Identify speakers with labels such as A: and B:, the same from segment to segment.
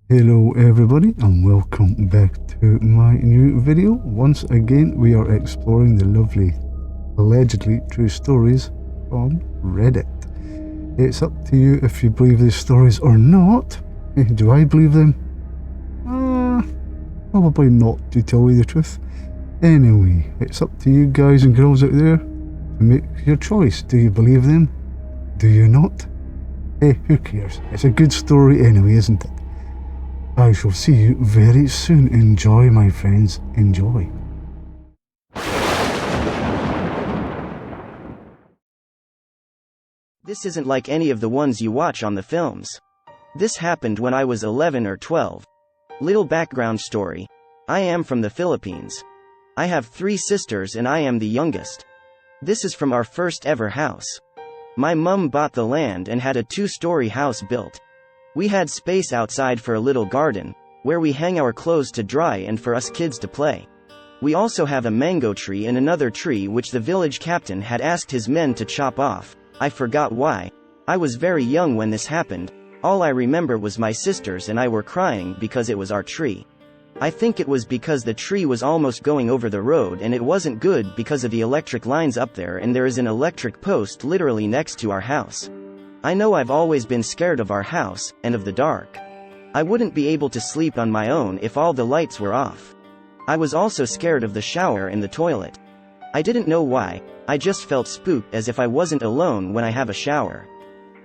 A: Hello everybody and welcome back to my new video. Once again we are exploring the lovely, allegedly true stories from Reddit. It's up to you if you believe these stories or not. Do I believe them? Probably not, to tell you the truth. Anyway, it's up to you guys and girls out there to make your choice. Do you believe them? Do you not? Hey, who cares? It's a good story anyway, isn't it? I shall see you very soon. Enjoy, my friends. Enjoy.
B: This isn't like any of the ones you watch on the films. This happened when I was 11 or 12. Little background story. I am from the Philippines. I have 3 sisters and I am the youngest. This is from our first ever house. My mum bought the land and had a 2-story house built. We had space outside for a little garden, where we hang our clothes to dry and for us kids to play. We also have a mango tree and another tree which the village captain had asked his men to chop off. I forgot why. I was very young when this happened. All I remember was my sisters and I were crying because it was our tree. I think it was because the tree was almost going over the road and it wasn't good because of the electric lines up there, and there is an electric post literally next to our house. I know I've always been scared of our house, and of the dark. I wouldn't be able to sleep on my own if all the lights were off. I was also scared of the shower and the toilet. I didn't know why, I just felt spooked as if I wasn't alone when I have a shower.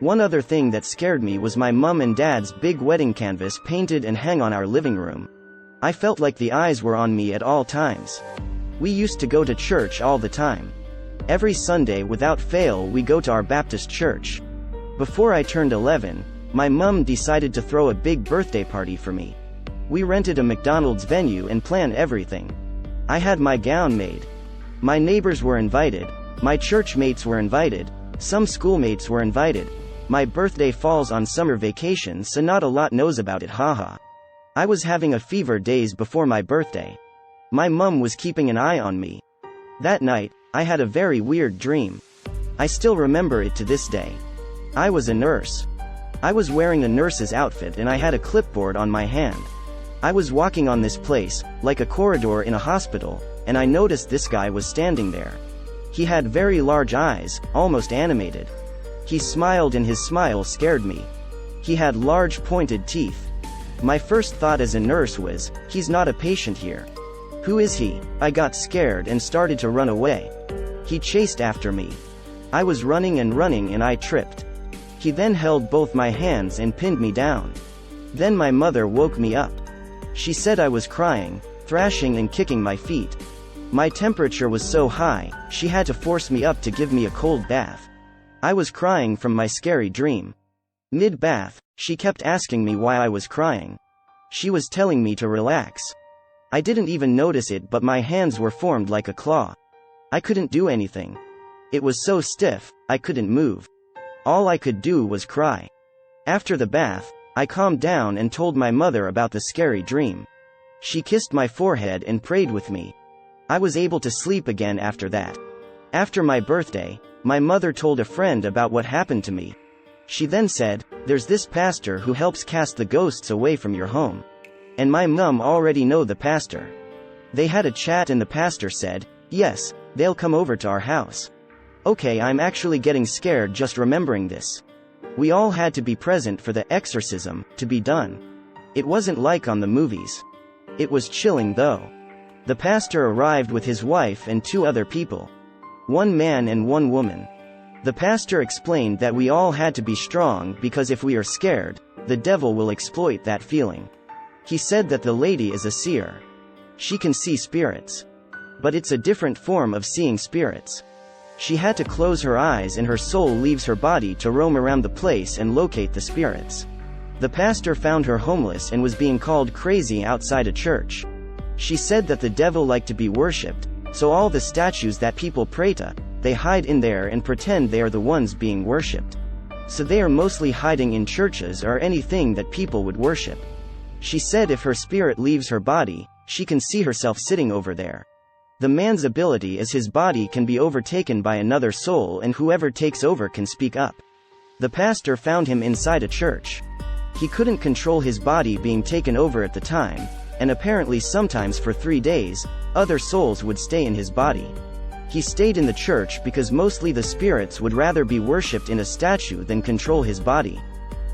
B: One other thing that scared me was my mum and dad's big wedding canvas painted and hang on our living room. I felt like the eyes were on me at all times. We used to go to church all the time. Every Sunday without fail we go to our Baptist church. Before I turned 11, my mum decided to throw a big birthday party for me. We rented a McDonald's venue and planned everything. I had my gown made. My neighbors were invited, my church mates were invited, some schoolmates were invited. My birthday falls on summer vacation, so not a lot knows about it, haha. I was having a fever days before my birthday. My mum was keeping an eye on me. That night, I had a very weird dream. I still remember it to this day. I was a nurse. I was wearing a nurse's outfit and I had a clipboard on my hand. I was walking on this place, like a corridor in a hospital, and I noticed this guy was standing there. He had very large eyes, almost animated. He smiled and his smile scared me. He had large pointed teeth. My first thought as a nurse was, he's not a patient here. Who is he? I got scared and started to run away. He chased after me. I was running and I tripped. He then held both my hands and pinned me down. Then my mother woke me up. She said I was crying, thrashing and kicking my feet. My temperature was so high, she had to force me up to give me a cold bath. I was crying from my scary dream. Mid-bath, she kept asking me why I was crying. She was telling me to relax. I didn't even notice it, but my hands were formed like a claw. I couldn't do anything. It was so stiff, I couldn't move. All I could do was cry. After the bath, I calmed down and told my mother about the scary dream. She kissed my forehead and prayed with me. I was able to sleep again after that. After my birthday, my mother told a friend about what happened to me. She then said, "There's this pastor who helps cast the ghosts away from your home." And my mum already know the pastor. They had a chat and the pastor said, "Yes, they'll come over to our house." Okay, I'm actually getting scared just remembering this. We all had to be present for the exorcism to be done. It wasn't like on the movies. It was chilling though. The pastor arrived with his wife and 2 other people. 1 man and 1 woman. The pastor explained that we all had to be strong because if we are scared, the devil will exploit that feeling. He said that the lady is a seer. She can see spirits. But it's a different form of seeing spirits. She had to close her eyes and her soul leaves her body to roam around the place and locate the spirits. The pastor found her homeless and was being called crazy outside a church. She said that the devil liked to be worshipped, so all the statues that people pray to, they hide in there and pretend they are the ones being worshipped. So they are mostly hiding in churches or anything that people would worship. She said if her spirit leaves her body, she can see herself sitting over there. The man's ability is his body can be overtaken by another soul and whoever takes over can speak up. The pastor found him inside a church. He couldn't control his body being taken over at the time, and apparently sometimes for 3 days, other souls would stay in his body. He stayed in the church because mostly the spirits would rather be worshipped in a statue than control his body.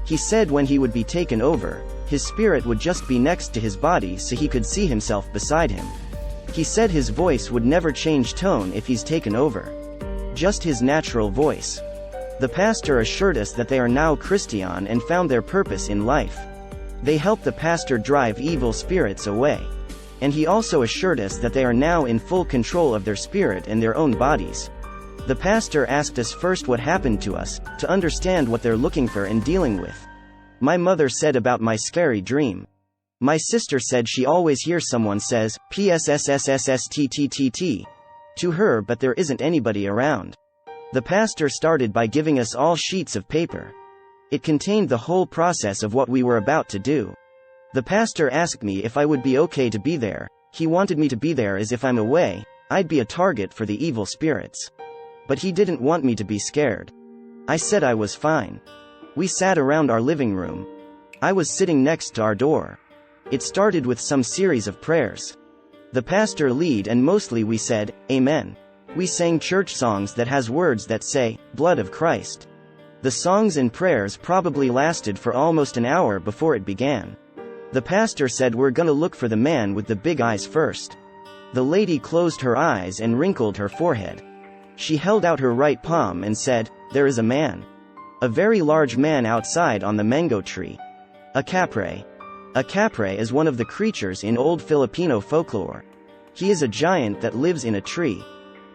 B: He said when he would be taken over, his spirit would just be next to his body so he could see himself beside him. He said his voice would never change tone if he's taken over. Just his natural voice. The pastor assured us that they are now Christian and found their purpose in life. They help the pastor drive evil spirits away. And he also assured us that they are now in full control of their spirit and their own bodies. The pastor asked us first what happened to us, to understand what they're looking for and dealing with. My mother said about my scary dream. My sister said she always hears someone says, PSSSSSTTTT, to her, but there isn't anybody around. The pastor started by giving us all sheets of paper. It contained the whole process of what we were about to do. The pastor asked me if I would be okay to be there. He wanted me to be there as if I'm away, I'd be a target for the evil spirits. But he didn't want me to be scared. I said I was fine. We sat around our living room. I was sitting next to our door. It started with some series of prayers. The pastor lead and mostly we said, Amen. We sang church songs that has words that say, Blood of Christ. The songs and prayers probably lasted for almost an hour before it began. The pastor said we're gonna look for the man with the big eyes first. The lady closed her eyes and wrinkled her forehead. She held out her right palm and said, There is a man. A very large man outside on the mango tree. A capre. A capre is one of the creatures in old Filipino folklore. He is a giant that lives in a tree.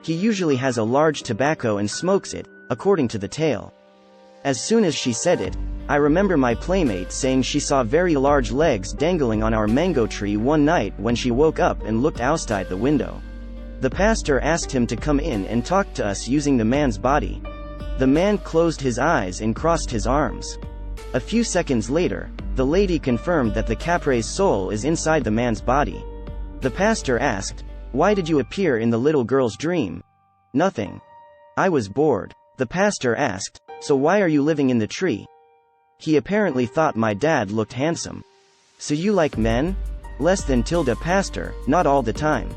B: He usually has a large tobacco and smokes it, according to the tale. As soon as she said it, I remember my playmate saying she saw very large legs dangling on our mango tree one night when she woke up and looked outside the window. The pastor asked him to come in and talk to us using the man's body. The man closed his eyes and crossed his arms. A few seconds later, the lady confirmed that the capre's soul is inside the man's body. The pastor asked, Why did you appear in the little girl's dream? Nothing. I was bored. The pastor asked, So why are you living in the tree? He apparently thought my dad looked handsome. So you like men? Less than tilde pastor, not all the time.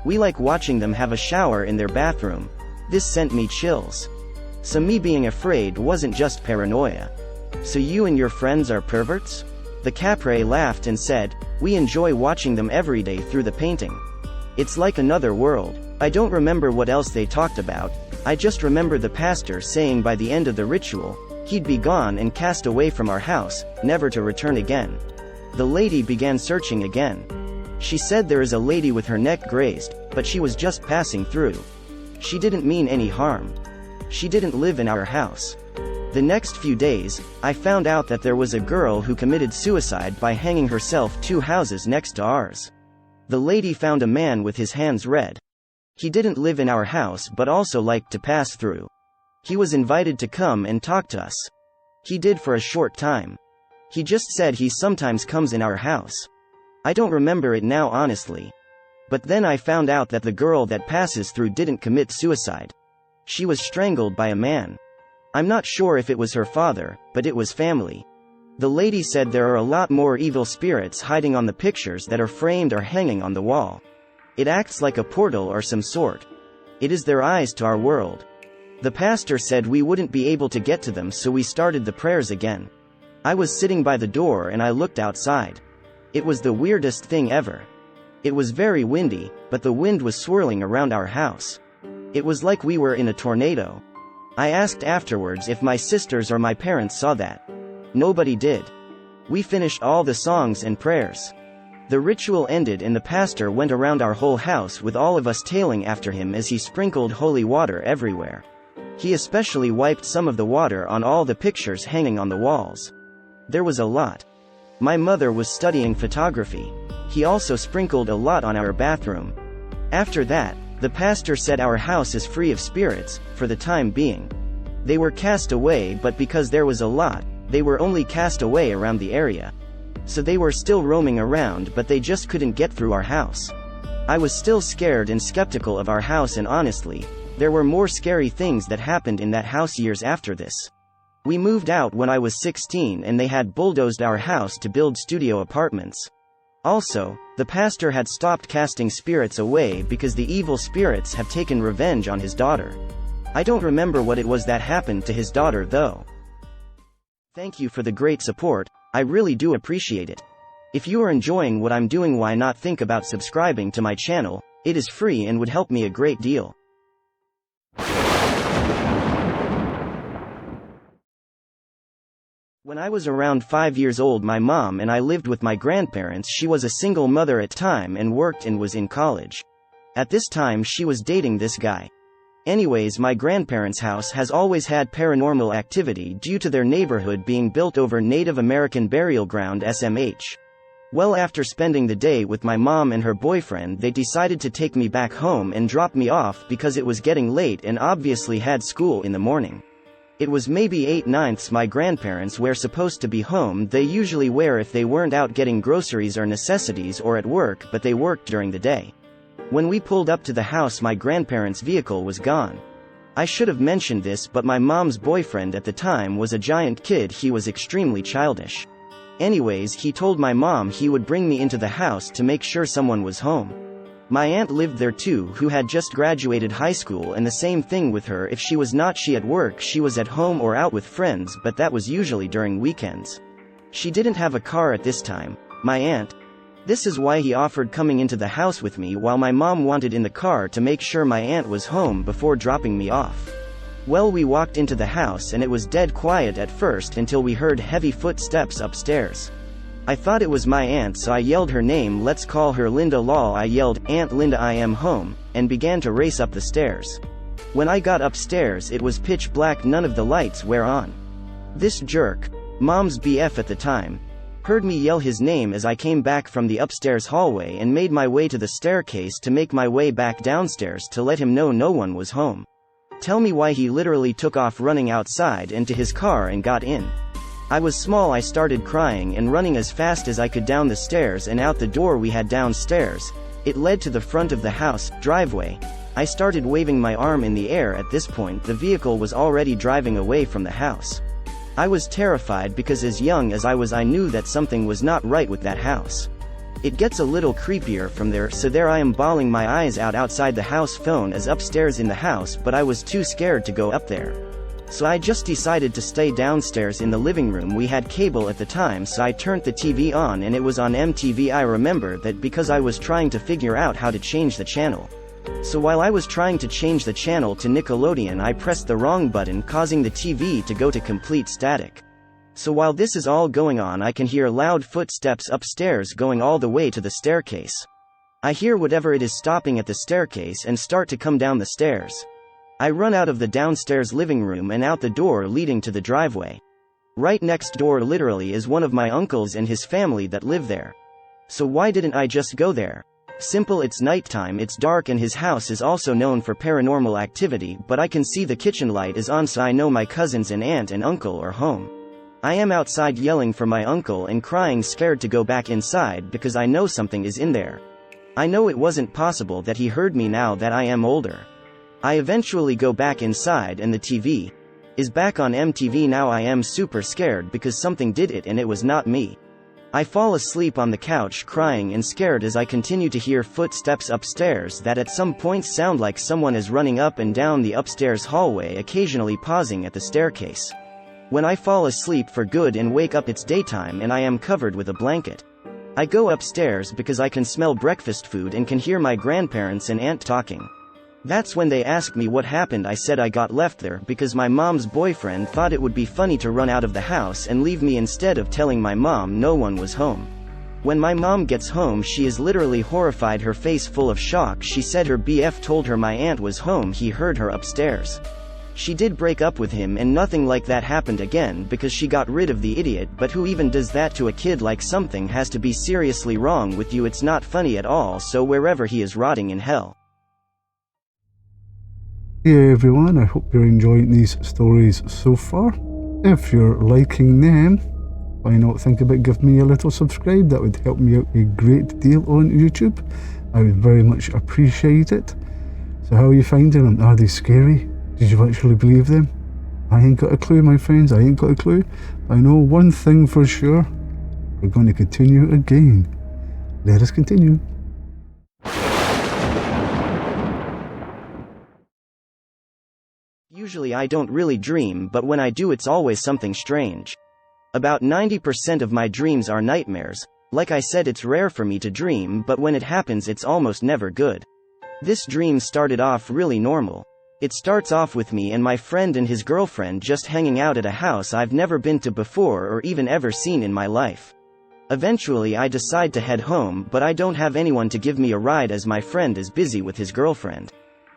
B: We like watching them have a shower in their bathroom. This sent me chills. So me being afraid wasn't just paranoia. So you and your friends are perverts? The capre laughed and said, We enjoy watching them every day through the painting. It's like another world. I don't remember what else they talked about. I just remember the pastor saying by the end of the ritual, he'd be gone and cast away from our house, never to return again. The lady began searching again. She said there is a lady with her neck grazed, but she was just passing through. She didn't mean any harm. She didn't live in our house. The next few days, I found out that there was a girl who committed suicide by hanging herself 2 houses next to ours. The lady found a man with his hands red. He didn't live in our house but also liked to pass through. He was invited to come and talk to us. He did for a short time. He just said he sometimes comes in our house. I don't remember it now honestly. But then I found out that the girl that passes through didn't commit suicide. She was strangled by a man. I'm not sure if it was her father, but it was family. The lady said there are a lot more evil spirits hiding on the pictures that are framed or hanging on the wall. It acts like a portal or some sort. It is their eyes to our world. The pastor said we wouldn't be able to get to them, so we started the prayers again. I was sitting by the door and I looked outside. It was the weirdest thing ever. It was very windy, but the wind was swirling around our house. It was like we were in a tornado. I asked afterwards if my sisters or my parents saw that. Nobody did. We finished all the songs and prayers. The ritual ended and the pastor went around our whole house with all of us tailing after him as he sprinkled holy water everywhere. He especially wiped some of the water on all the pictures hanging on the walls. There was a lot. My mother was studying photography. He also sprinkled a lot on our bathroom. After that, the pastor said our house is free of spirits, for the time being. They were cast away, but because there was a lot, they were only cast away around the area. So they were still roaming around, but they just couldn't get through our house. I was still scared and skeptical of our house, and honestly, there were more scary things that happened in that house years after this. We moved out when I was 16 and they had bulldozed our house to build studio apartments. Also, the pastor had stopped casting spirits away because the evil spirits have taken revenge on his daughter. I don't remember what it was that happened to his daughter though. Thank you for the great support, I really do appreciate it. If you are enjoying what I'm doing, why not think about subscribing to my channel? It is free and would help me a great deal. When I was around 5 years old, my mom and I lived with my grandparents. She was a single mother at time and worked and was in college. At this time she was dating this guy. Anyways, my grandparents' house has always had paranormal activity due to their neighborhood being built over Native American burial ground SMH. Well, after spending the day with my mom and her boyfriend, they decided to take me back home and drop me off because it was getting late and obviously had school in the morning. It was maybe 8/9. My grandparents were supposed to be home. They usually were if they weren't out getting groceries or necessities or at work, but they worked during the day. When we pulled up to the house, my grandparents' vehicle was gone. I should have mentioned this, but my mom's boyfriend at the time was a giant kid. He was extremely childish. Anyways, he told my mom he would bring me into the house to make sure someone was home. My aunt lived there too, who had just graduated high school, and the same thing with her. If she was not at work, she was at home or out with friends, but that was usually during weekends. She didn't have a car at this time, my aunt. This is why he offered coming into the house with me while my mom wanted in the car to make sure my aunt was home before dropping me off. Well, we walked into the house and it was dead quiet at first until we heard heavy footsteps upstairs. I thought it was my aunt, so I yelled her name. Let's call her Linda. Lol, I yelled, "Aunt Linda, I am home," and began to race up the stairs. When I got upstairs, it was pitch black, none of the lights were on. This jerk, mom's BF at the time, heard me yell his name as I came back from the upstairs hallway and made my way to the staircase to make my way back downstairs to let him know no one was home. Tell me why he literally took off running outside and to his car and got in. I was small. I started crying and running as fast as I could down the stairs and out the door we had downstairs. It led to the front of the house driveway. I started waving my arm in the air. At this point, the vehicle was already driving away from the house. I was terrified because as young as I was, I knew that something was not right with that house. It gets a little creepier from there, so there I am bawling my eyes out outside the house. Phone is upstairs in the house, but I was too scared to go up there. So I just decided to stay downstairs in the living room. We had cable at the time, so I turned the TV on and it was on MTV. I remember that because I was trying to figure out how to change the channel. So while I was trying to change the channel to Nickelodeon, I pressed the wrong button, causing the TV to go to complete static. So while this is all going on, I can hear loud footsteps upstairs going all the way to the staircase. I hear whatever it is stopping at the staircase and start to come down the stairs. I run out of the downstairs living room and out the door leading to the driveway. Right next door literally is one of my uncles and his family that live there. So why didn't I just go there? Simple, it's nighttime, it's dark, and his house is also known for paranormal activity, but I can see the kitchen light is on, so I know my cousins and aunt and uncle are home. I am outside yelling for my uncle and crying, scared to go back inside because I know something is in there. I know it wasn't possible that he heard me now that I am older. I eventually go back inside and the TV is back on MTV. Now I am super scared because something did it and it was not me. I fall asleep on the couch crying and scared as I continue to hear footsteps upstairs that at some point sound like someone is running up and down the upstairs hallway, occasionally pausing at the staircase. When I fall asleep for good and wake up, it's daytime and I am covered with a blanket. I go upstairs because I can smell breakfast food and can hear my grandparents and aunt talking. That's when they asked me what happened. I said I got left there because my mom's boyfriend thought it would be funny to run out of the house and leave me instead of telling my mom no one was home. When my mom gets home, she is literally horrified, her face full of shock. She said her BF told her my aunt was home. He heard her upstairs. She did break up with him and nothing like that happened again because she got rid of the idiot. But who even does that to a kid? Like, something has to be seriously wrong with you. It's not funny at all. So wherever he is, rotting in hell.
A: Hey everyone, I hope you're enjoying these stories so far. If you're liking them, why not think about giving me a little subscribe? That would help me out a great deal on YouTube. I would very much appreciate it. So how are you finding them? Are they scary? Did you actually believe them? I ain't got a clue, my friends. I ain't got a clue. I know one thing for sure. We're going to continue again. Let us continue.
B: Usually I don't really dream, but when I do it's always something strange. About 90% of my dreams are nightmares. Like I said, it's rare for me to dream, but when it happens it's almost never good. This dream started off really normal. It starts off with me and my friend and his girlfriend just hanging out at a house I've never been to before or even ever seen in my life. Eventually I decide to head home, but I don't have anyone to give me a ride as my friend is busy with his girlfriend.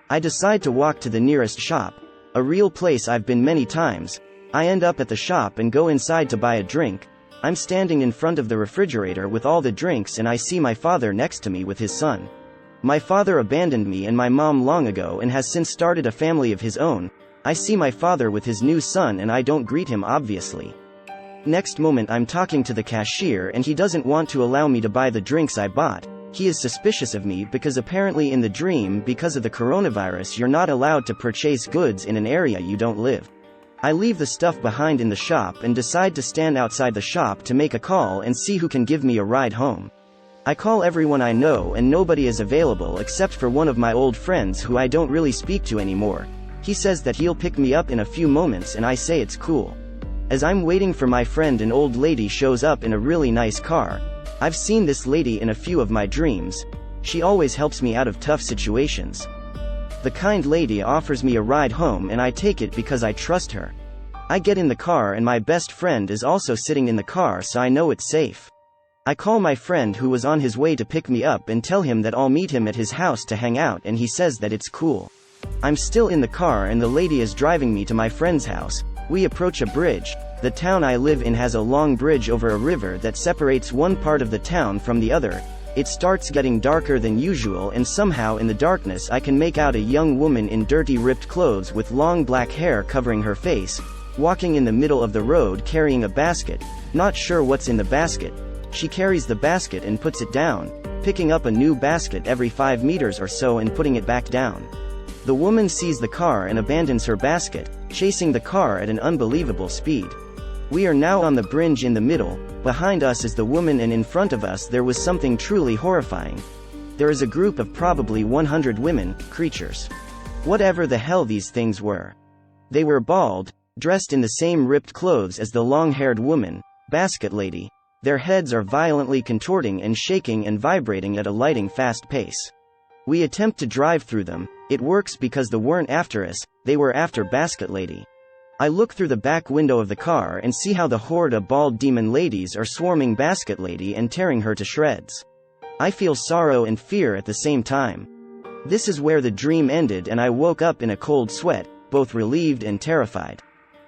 B: I decide to walk to the nearest shop, a real place I've been many times. I end up at the shop and go inside to buy a drink. I'm standing in front of the refrigerator with all the drinks and I see my father next to me with his son. My father abandoned me and my mom long ago and has since started a family of his own. I see my father with his new son and I don't greet him obviously. Next moment I'm talking to the cashier and he doesn't want to allow me to buy the drinks I bought. He is suspicious of me because apparently in the dream, because of the coronavirus, you're not allowed to purchase goods in an area you don't live. I leave the stuff behind in the shop and decide to stand outside the shop to make a call and see who can give me a ride home. I call everyone I know and nobody is available except for one of my old friends who I don't really speak to anymore. He says that he'll pick me up in a few moments and I say it's cool. As I'm waiting for my friend, an old lady shows up in a really nice car. I've seen this lady in a few of my dreams. She always helps me out of tough situations. The kind lady offers me a ride home and I take it because I trust her. I get in the car and my best friend is also sitting in the car, so I know it's safe. I call my friend who was on his way to pick me up and tell him that I'll meet him at his house to hang out, and he says that it's cool. I'm still in the car and the lady is driving me to my friend's house. We approach a bridge. The town I live in has a long bridge over a river that separates one part of the town from the other. It starts getting darker than usual and somehow in the darkness I can make out a young woman in dirty ripped clothes with long black hair covering her face, walking in the middle of the road carrying a basket, not sure what's in the basket. She carries the basket and puts it down, picking up a new basket every 5 meters or so and putting it back down. The woman sees the car and abandons her basket, chasing the car at an unbelievable speed. We are now on the bridge in the middle. Behind us is the woman and in front of us there was something truly horrifying. There is a group of probably 100 women, creatures. Whatever the hell these things were. They were bald, dressed in the same ripped clothes as the long-haired woman, basket lady. Their heads are violently contorting and shaking and vibrating at a lightning fast pace. We attempt to drive through them. It works because they weren't after us, they were after basket lady. I look through the back window of the car and see how the horde of bald demon ladies are swarming basket lady and tearing her to shreds. I feel sorrow and fear at the same time. This is where the dream ended and I woke up in a cold sweat, both relieved and terrified.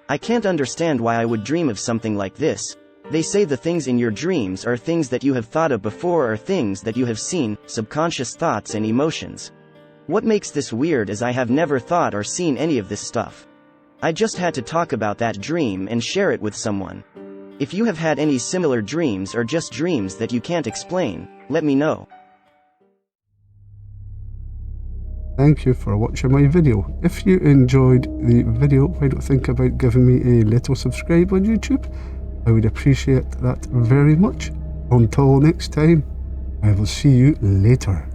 B: I can't understand why I would dream of something like this. They say the things in your dreams are things that you have thought of before or things that you have seen, subconscious thoughts and emotions. What makes this weird is I have never thought or seen any of this stuff. I just had to talk about that dream and share it with someone. If you have had any similar dreams or just dreams that you can't explain, let me know.
A: Thank you for watching my video. If you enjoyed the video, why don't think about giving me a little subscribe on YouTube? I would appreciate that very much. Until next time, I will see you later.